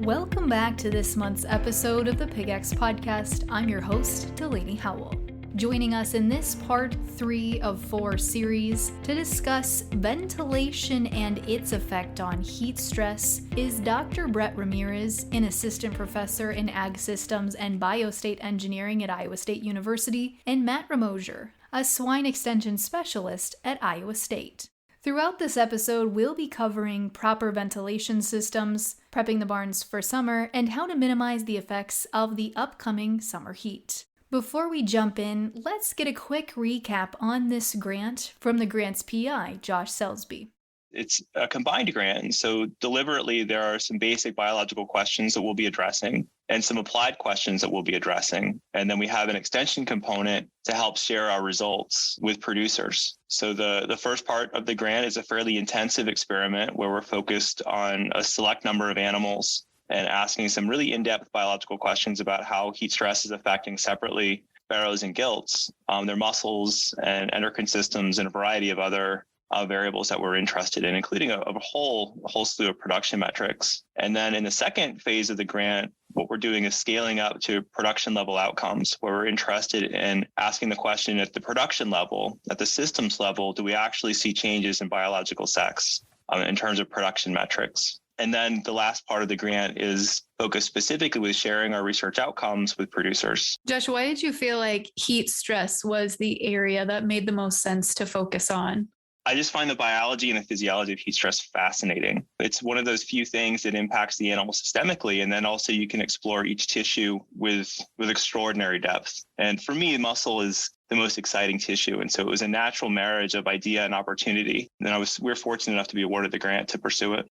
Welcome back to this month's episode of the PigX podcast. I'm your host, Delaney Howell. Joining us in this part 3 of 4 series to discuss ventilation and its effect on heat stress is Dr. Brett Ramirez, an assistant professor in Ag Systems and Biostate Engineering at Iowa State University, and Matt Romoser, a swine extension specialist at Iowa State. Throughout this episode, we'll be covering proper ventilation systems, prepping the barns for summer, and how to minimize the effects of the upcoming summer heat. Before we jump in, let's get a quick recap on this grant from the grant's PI, Josh Selsby. It's a combined grant, and so deliberately there are some basic biological questions that we'll be addressing and some applied questions that we'll be addressing. And then we have an extension component to help share our results with producers. So the first part of the grant is a fairly intensive experiment where we're focused on a select number of animals and asking some really in-depth biological questions about how heat stress is affecting separately farrows and gilts, their muscles and endocrine systems, and a variety of other variables that we're interested in, including a whole slew of production metrics. And then in the second phase of the grant, what we're doing is scaling up to production level outcomes, where we're interested in asking the question at the production level, at the systems level, do we actually see changes in biological sex in terms of production metrics? And then the last part of the grant is focused specifically with sharing our research outcomes with producers. Josh, why did you feel like heat stress was the area that made the most sense to focus on? I just find the biology and the physiology of heat stress fascinating. It's one of those few things that impacts the animal systemically, and then also you can explore each tissue with extraordinary depth. And for me, muscle is the most exciting tissue, and so it was a natural marriage of idea and opportunity. And we're fortunate enough to be awarded the grant to pursue it.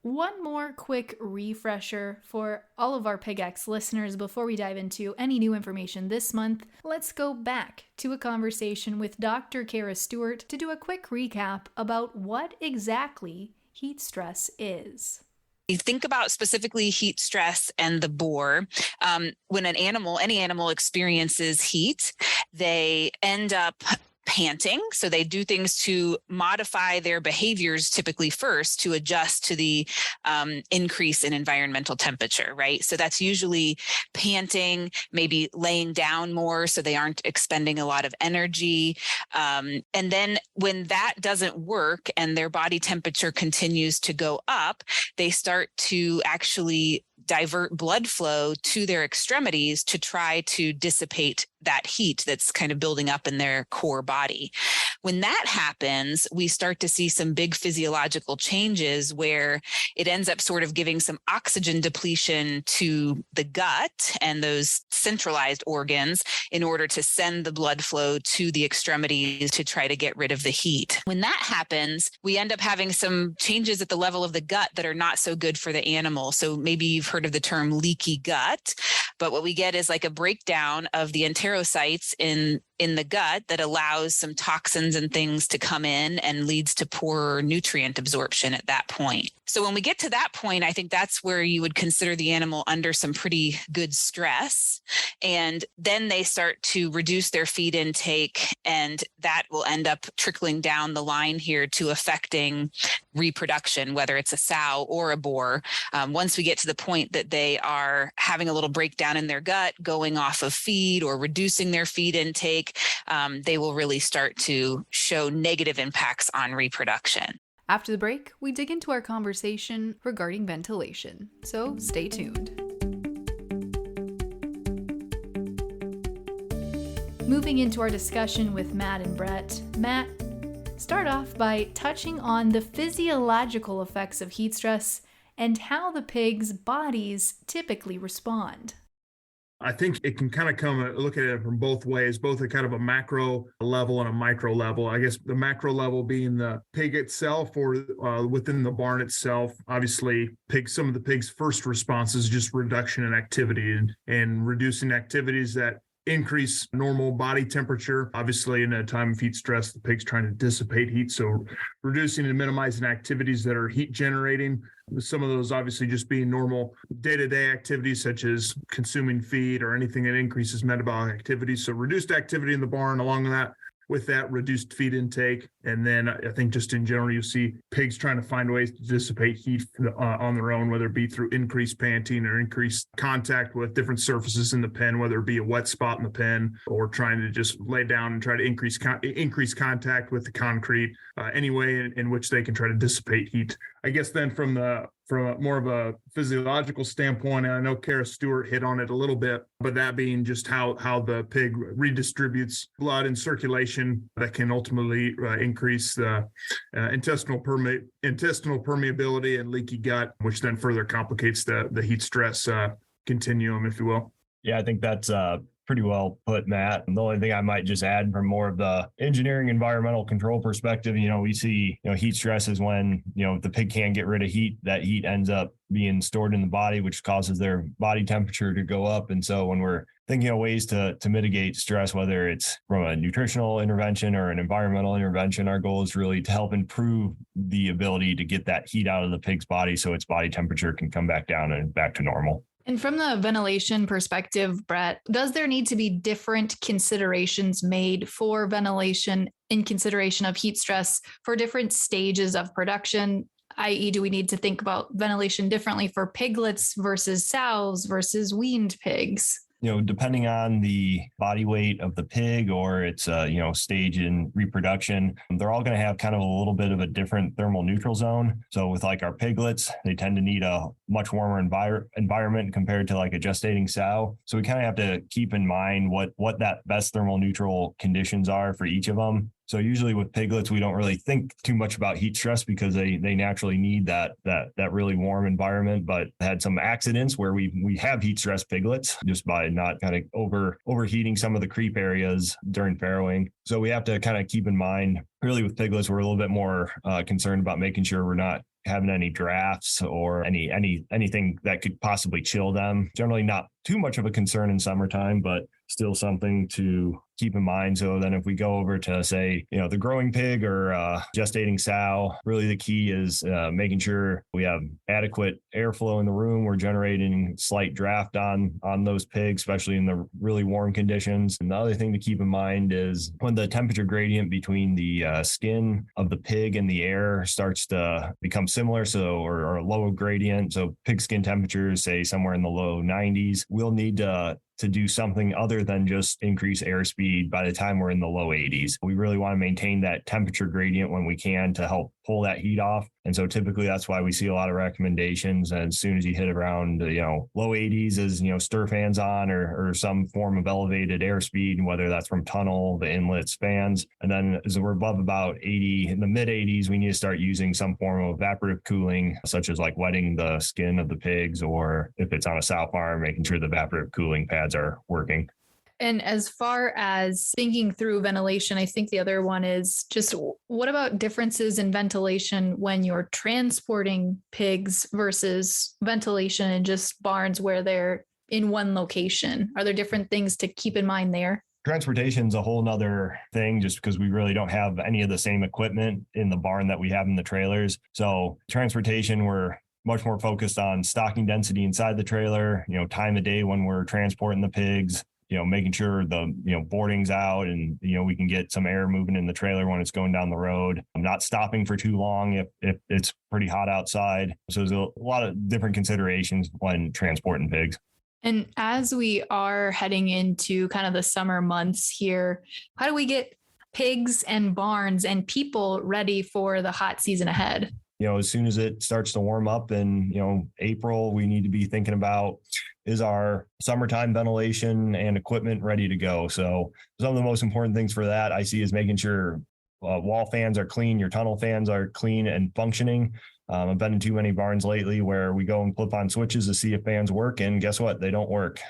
One more quick refresher for all of our PigX listeners before we dive into any new information this month. Let's go back to a conversation with Dr. Kara Stewart to do a quick recap about what exactly heat stress is. You think about specifically heat stress and the boar. When any animal experiences heat, they end up panting. So they do things to modify their behaviors typically first to adjust to the increase in environmental temperature, right? So that's usually panting, maybe laying down more so they aren't expending a lot of energy. And then when that doesn't work and their body temperature continues to go up, they start to actually divert blood flow to their extremities to try to dissipate that heat that's kind of building up in their core body. When that happens, we start to see some big physiological changes where it ends up sort of giving some oxygen depletion to the gut and those centralized organs in order to send the blood flow to the extremities to try to get rid of the heat. When that happens, we end up having some changes at the level of the gut that are not so good for the animal. So maybe you've heard of the term leaky gut, but what we get is like a breakdown of the enterocytes in the gut that allows some toxins and things to come in and leads to poorer nutrient absorption at that point. So when we get to that point, I think that's where you would consider the animal under some pretty good stress. And then they start to reduce their feed intake, and that will end up trickling down the line here to affecting reproduction, whether it's a sow or a boar. Once we get to the point that they are having a little breakdown in their gut, going off of feed or reducing their feed intake, they will really start to show negative impacts on reproduction. After the break, we dig into our conversation regarding ventilation, so stay tuned. Moving into our discussion with Matt and Brett. Matt, start off by touching on the physiological effects of heat stress and how the pigs' bodies typically respond. I think it can kind of look at it from both ways, both at kind of a macro level and a micro level. I guess the macro level being the pig itself or within the barn itself. Obviously, some of the pigs' first response is just reduction in activity and reducing activities that increase normal body temperature. Obviously, in a time of heat stress, the pig's trying to dissipate heat. So reducing and minimizing activities that are heat generating. Some of those obviously just being normal day-to-day activities such as consuming feed or anything that increases metabolic activity. So reduced activity in the barn along with that. with that reduced feed intake. And then I think just in general, you see pigs trying to find ways to dissipate heat on their own, whether it be through increased panting or increased contact with different surfaces in the pen, whether it be a wet spot in the pen or trying to just lay down and try to increase contact with the concrete, any way in which they can try to dissipate heat. I guess then from more of a physiological standpoint, and I know Kara Stewart hit on it a little bit, but that being just how the pig redistributes blood and circulation that can ultimately increase the intestinal permeability and leaky gut, which then further complicates the heat stress continuum, if you will. Yeah, I think that's pretty well put, Matt. And the only thing I might just add from more of the engineering environmental control perspective, we see, heat stress is when, the pig can't get rid of heat, that heat ends up being stored in the body, which causes their body temperature to go up. And so when we're thinking of ways to mitigate stress, whether it's from a nutritional intervention or an environmental intervention, our goal is really to help improve the ability to get that heat out of the pig's body so its body temperature can come back down and back to normal. And from the ventilation perspective, Brett, does there need to be different considerations made for ventilation in consideration of heat stress for different stages of production? I.e., do we need to think about ventilation differently for piglets versus sows versus weaned pigs? Depending on the body weight of the pig or its, stage in reproduction, they're all going to have kind of a little bit of a different thermal neutral zone. So with like our piglets, they tend to need a much warmer environment compared to like a gestating sow. So we kind of have to keep in mind what that best thermal neutral conditions are for each of them. So usually with piglets, we don't really think too much about heat stress because they naturally need that really warm environment. But had some accidents where we have heat stress piglets just by not kind of overheating some of the creep areas during farrowing. So we have to kind of keep in mind, really with piglets, we're a little bit more concerned about making sure we're not having any drafts or anything that could possibly chill them. Generally not too much of a concern in summertime, but still something to keep in mind. So then if we go over to say, the growing pig or gestating sow, really the key is making sure we have adequate airflow in the room. We're generating slight draft on those pigs, especially in the really warm conditions. And the other thing to keep in mind is when the temperature gradient between the skin of the pig and the air starts to become similar, or a low gradient. So pig skin temperatures, say somewhere in the low 90s, we'll need to do something other than just increase airspeed by the time we're in the low 80s. We really want to maintain that temperature gradient when we can to help pull that heat off. And so typically that's why we see a lot of recommendations. And as soon as you hit around, low 80s is, stir fans on or some form of elevated airspeed, whether that's from tunnel, the inlets, fans. And then as we're above about 80, in the mid 80s, we need to start using some form of evaporative cooling, such as like wetting the skin of the pigs, or if it's on a sow farm, making sure the evaporative cooling pads are working. And as far as thinking through ventilation, I think the other one is just what about differences in ventilation when you're transporting pigs versus ventilation in just barns where they're in one location? Are there different things to keep in mind there? Transportation is a whole nother thing just because we really don't have any of the same equipment in the barn that we have in the trailers. So transportation, we're much more focused on stocking density inside the trailer, time of day when we're transporting the pigs, making sure the, boarding's out and, we can get some air moving in the trailer when it's going down the road. I'm not stopping for too long if it's pretty hot outside. So there's a lot of different considerations when transporting pigs. And as we are heading into kind of the summer months here, how do we get pigs and barns and people ready for the hot season ahead? As soon as it starts to warm up in, April, we need to be thinking about, is our summertime ventilation and equipment ready to go? So some of the most important things for that I see is making sure wall fans are clean, your tunnel fans are clean and functioning. I've been in too many barns lately where we go and flip on switches to see if fans work, and guess what? They don't work.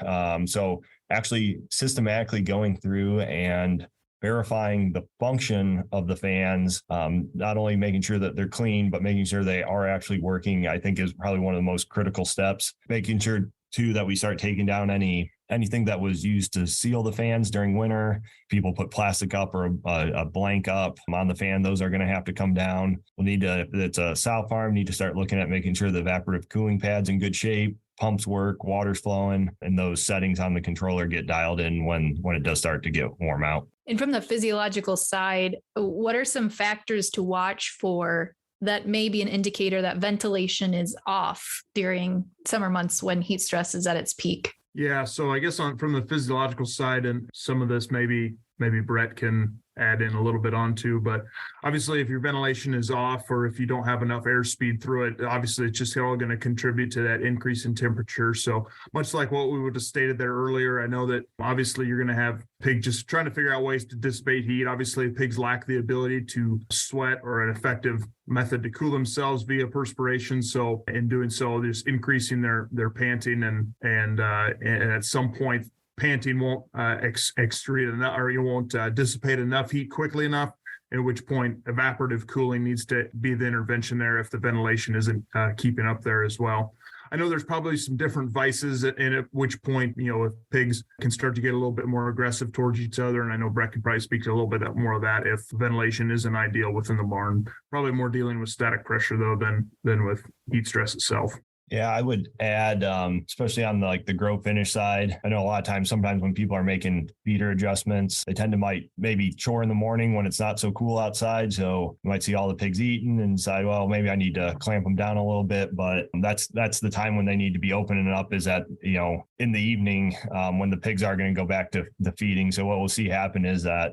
So actually systematically going through and verifying the function of the fans, not only making sure that they're clean, but making sure they are actually working, I think is probably one of the most critical steps. Making sure too that we start taking down anything that was used to seal the fans during winter. People put plastic up or a blank up on the fan. Those are going to have to come down. We'll need to, if it's a sow farm, need to start looking at making sure the evaporative cooling pad's in good shape, pumps work, water's flowing, and those settings on the controller get dialed in when it does start to get warm out. And from the physiological side, what are some factors to watch for that may be an indicator that ventilation is off during summer months when heat stress is at its peak? Yeah, so I guess from the physiological side, and some of this maybe Brett can add in a little bit onto, but obviously if your ventilation is off or if you don't have enough airspeed through it, obviously it's just all going to contribute to that increase in temperature. So much like what we would have stated there earlier, I know that obviously you're going to have pigs just trying to figure out ways to dissipate heat. Obviously pigs lack the ability to sweat or an effective method to cool themselves via perspiration. So in doing so, just increasing their panting and at some point panting won't excrete enough, or you won't dissipate enough heat quickly enough, at which point evaporative cooling needs to be the intervention there if the ventilation isn't keeping up there as well. I know there's probably some different vices, and at which point, if pigs can start to get a little bit more aggressive towards each other. And I know Brett could probably speak to a little bit more of that if ventilation isn't ideal within the barn. Probably more dealing with static pressure though than with heat stress itself. Yeah, I would add, especially on the grow finish side. I know a lot of times, sometimes when people are making feeder adjustments, they tend to maybe chore in the morning when it's not so cool outside. So you might see all the pigs eating and decide, well, maybe I need to clamp them down a little bit. But that's the time when they need to be opening it up, is at, in the evening, when the pigs are going to go back to the feeding. So what we'll see happen is that,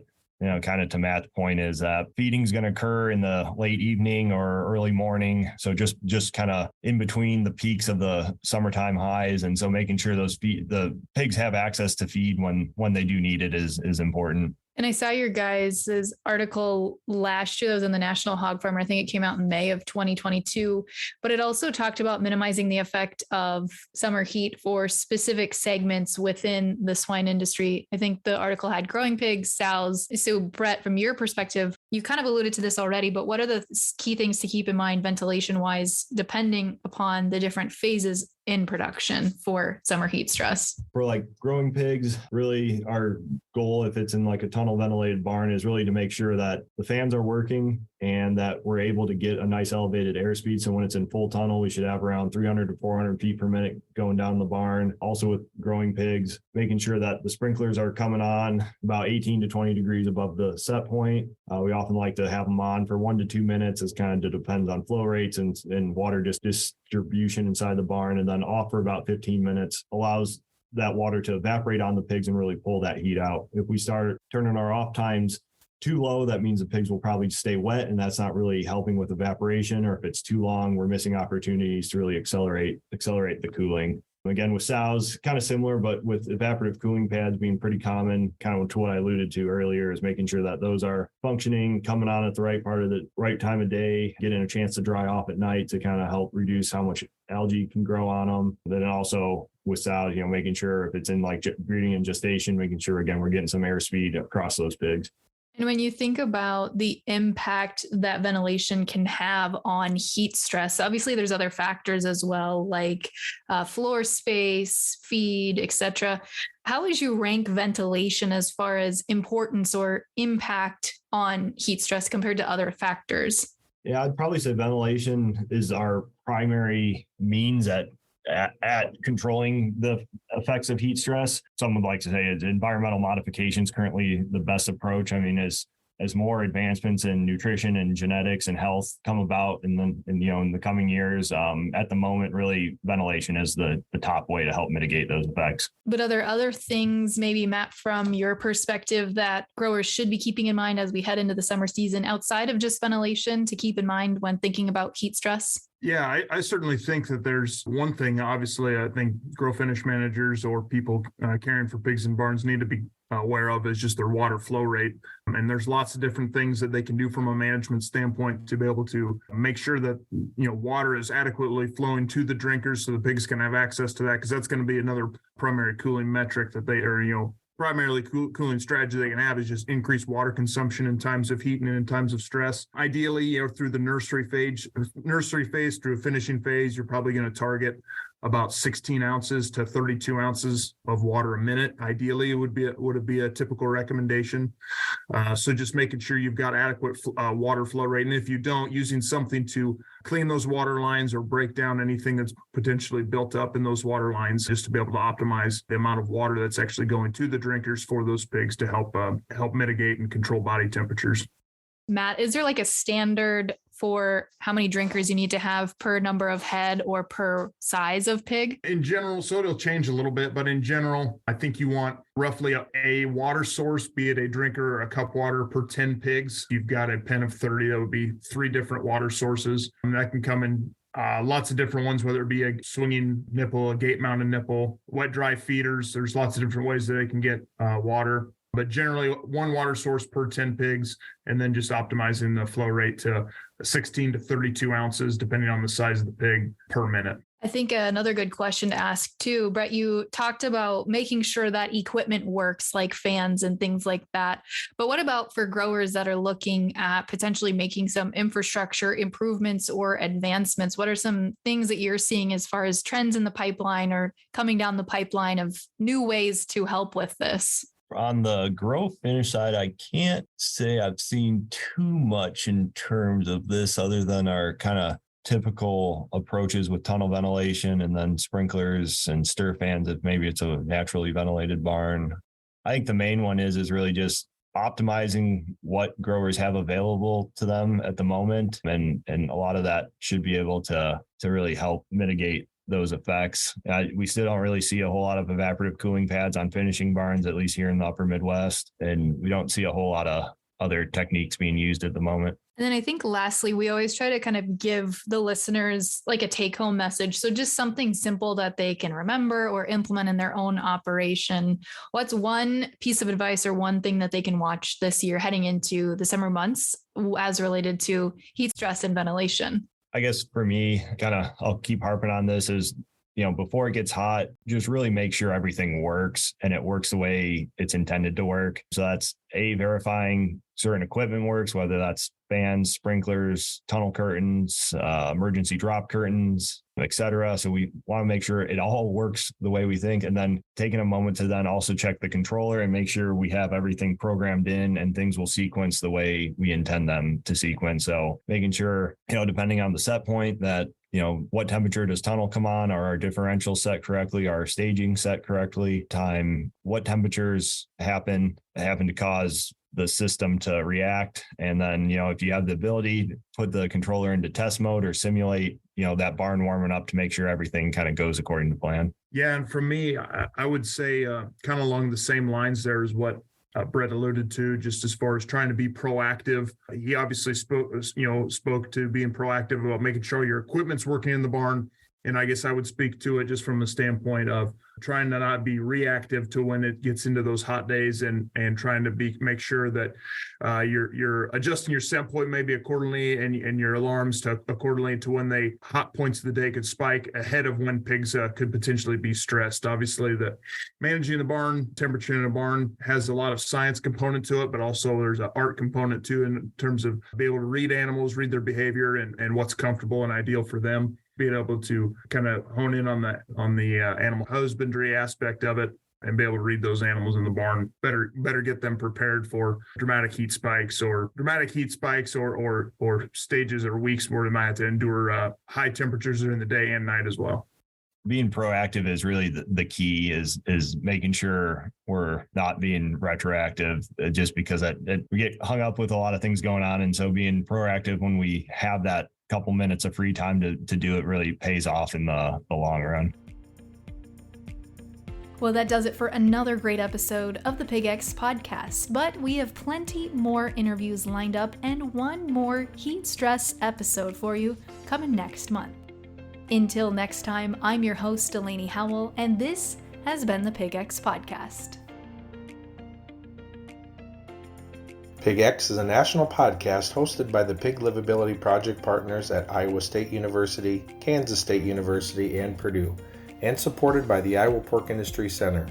kind of to Matt's point, is that feeding is going to occur in the late evening or early morning. So just kind of in between the peaks of the summertime highs. And so making sure the pigs have access to feed when they do need it is important. And I saw your guys' article last year. That was in the National Hog Farmer. I think it came out in May of 2022, but it also talked about minimizing the effect of summer heat for specific segments within the swine industry. I think the article had growing pigs, sows. So Brett, from your perspective, you kind of alluded to this already, but what are the key things to keep in mind ventilation wise, depending upon the different phases in production for summer heat stress? For growing pigs, really our goal, if it's in a tunnel ventilated barn, is really to make sure that the fans are working and that we're able to get a nice elevated airspeed. So when it's in full tunnel, we should have around 300 to 400 feet per minute going down the barn. Also with growing pigs, making sure that the sprinklers are coming on about 18 to 20 degrees above the set point. We often like to have them on for 1 to 2 minutes. It kind of depends on flow rates and water distribution inside the barn, and then off for about 15 minutes allows that water to evaporate on the pigs and really pull that heat out. If we start turning our off times too low, that means the pigs will probably stay wet, and that's not really helping with evaporation. Or if it's too long, we're missing opportunities to really accelerate the cooling. Again, with sows, kind of similar, but with evaporative cooling pads being pretty common, kind of to what I alluded to earlier, is making sure that those are functioning, coming on at the right part of the right time of day, getting a chance to dry off at night to kind of help reduce how much algae can grow on them. Then also with sows, making sure if it's in breeding and gestation, making sure, again, we're getting some airspeed across those pigs. And when you think about the impact that ventilation can have on heat stress, obviously there's other factors as well, like floor space, feed, etc. How would you rank ventilation as far as importance or impact on heat stress compared to other factors? Yeah, I'd probably say ventilation is our primary means at controlling the effects of heat stress. Some would like to say environmental modification is currently the best approach. I mean, as more advancements in nutrition and genetics and health come about in the coming years, at the moment, really ventilation is the top way to help mitigate those effects. But are there other things, maybe Matt, from your perspective, that growers should be keeping in mind as we head into the summer season outside of just ventilation to keep in mind when thinking about heat stress? Yeah, I certainly think that there's one thing. Obviously, I think grow finish managers or people caring for pigs in barns need to be aware of is just their water flow rate. And there's lots of different things that they can do from a management standpoint to be able to make sure that, water is adequately flowing to the drinkers so the pigs can have access to that, because that's going to be another primary cooling metric that they are, primarily cooling strategy they can have is just increase water consumption in times of heat and in times of stress. Ideally, through the nursery phase through a finishing phase, you're probably going to target about 16 ounces to 32 ounces of water a minute. Ideally, it would be a typical recommendation. So just making sure you've got adequate water flow rate. And if you don't, using something to clean those water lines or break down anything that's potentially built up in those water lines, just to be able to optimize the amount of water that's actually going to the drinkers for those pigs to help mitigate and control body temperatures. Matt, is there like a standard for how many drinkers you need to have per number of head or per size of pig? In general, so it'll change a little bit, but in general, I think you want roughly a water source, be it a drinker or a cup water per 10 pigs. You've got a pen of 30, that would be 3 different water sources. And that can come in lots of different ones, whether it be a swinging nipple, a gate mounted nipple, wet dry feeders. There's lots of different ways that they can get water. But generally 1 water source per 10 pigs, and then just optimizing the flow rate to 16 to 32 ounces, depending on the size of the pig, per minute. I think another good question to ask too, Brett, you talked about making sure that equipment works, like fans and things like that. But what about for growers that are looking at potentially making some infrastructure improvements or advancements? What are some things that you're seeing as far as trends in the pipeline or coming down the pipeline of new ways to help with this? On the grow finish side, I can't say I've seen too much in terms of this other than our kind of typical approaches with tunnel ventilation and then sprinklers and stir fans if maybe it's a naturally ventilated barn. I think the main one is really just optimizing what growers have available to them at the moment. And a lot of that should be able to really help mitigate those effects. We still don't really see a whole lot of evaporative cooling pads on finishing barns, at least here in the upper Midwest. And we don't see a whole lot of other techniques being used at the moment. And then I think lastly, we always try to kind of give the listeners like a take home message. So just something simple that they can remember or implement in their own operation. What's one piece of advice or one thing that they can watch this year heading into the summer months as related to heat stress and ventilation? I guess for me, I'll keep harping on this is, before it gets hot, just really make sure everything works and it works the way it's intended to work. So that's verifying certain equipment works, whether that's fans, sprinklers, tunnel curtains, emergency drop curtains, etc. So we want to make sure it all works the way we think, and then taking a moment to then also check the controller and make sure we have everything programmed in and things will sequence the way we intend them to sequence. So making sure, depending on the set point that, what temperature does tunnel come on? Are our differentials set correctly? Are our staging set correctly? What temperatures happen to cause the system to react? And then, if you have the ability to put the controller into test mode or simulate, that barn warming up to make sure everything kind of goes according to plan. Yeah. And for me, I would say kind of along the same lines there is what Brett alluded to, just as far as trying to be proactive. He obviously spoke to being proactive about making sure your equipment's working in the barn. And I guess I would speak to it just from a standpoint of trying to not be reactive to when it gets into those hot days and trying to make sure that you're adjusting your set point maybe accordingly and your alarms accordingly to when the hot points of the day could spike ahead of when pigs could potentially be stressed. Obviously, the managing the barn, temperature in a barn has a lot of science component to it, but also there's an art component too in terms of being able to read animals, read their behavior and what's comfortable and ideal for them. Being able to kind of hone in on the animal husbandry aspect of it and be able to read those animals in the barn, better get them prepared for dramatic heat spikes or stages or weeks where they might have to endure high temperatures during the day and night as well. Being proactive is really the key is making sure we're not being retroactive just because we get hung up with a lot of things going on. And so being proactive when we have that couple minutes of free time to do it really pays off in the long run. Well, that does it for another great episode of the PigX podcast, but we have plenty more interviews lined up and one more heat stress episode for you coming next month. Until next time, I'm your host, Delaney Howell, and this has been the PigX podcast. PigX is a national podcast hosted by the Pig Livability Project partners at Iowa State University, Kansas State University, and Purdue, and supported by the Iowa Pork Industry Center.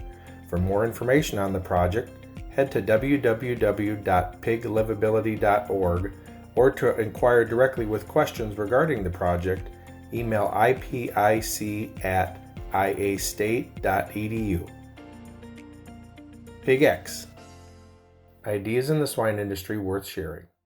For more information on the project, head to www.piglivability.org, or to inquire directly with questions regarding the project, email ipic@iastate.edu. PigX. Ideas in the swine industry worth sharing.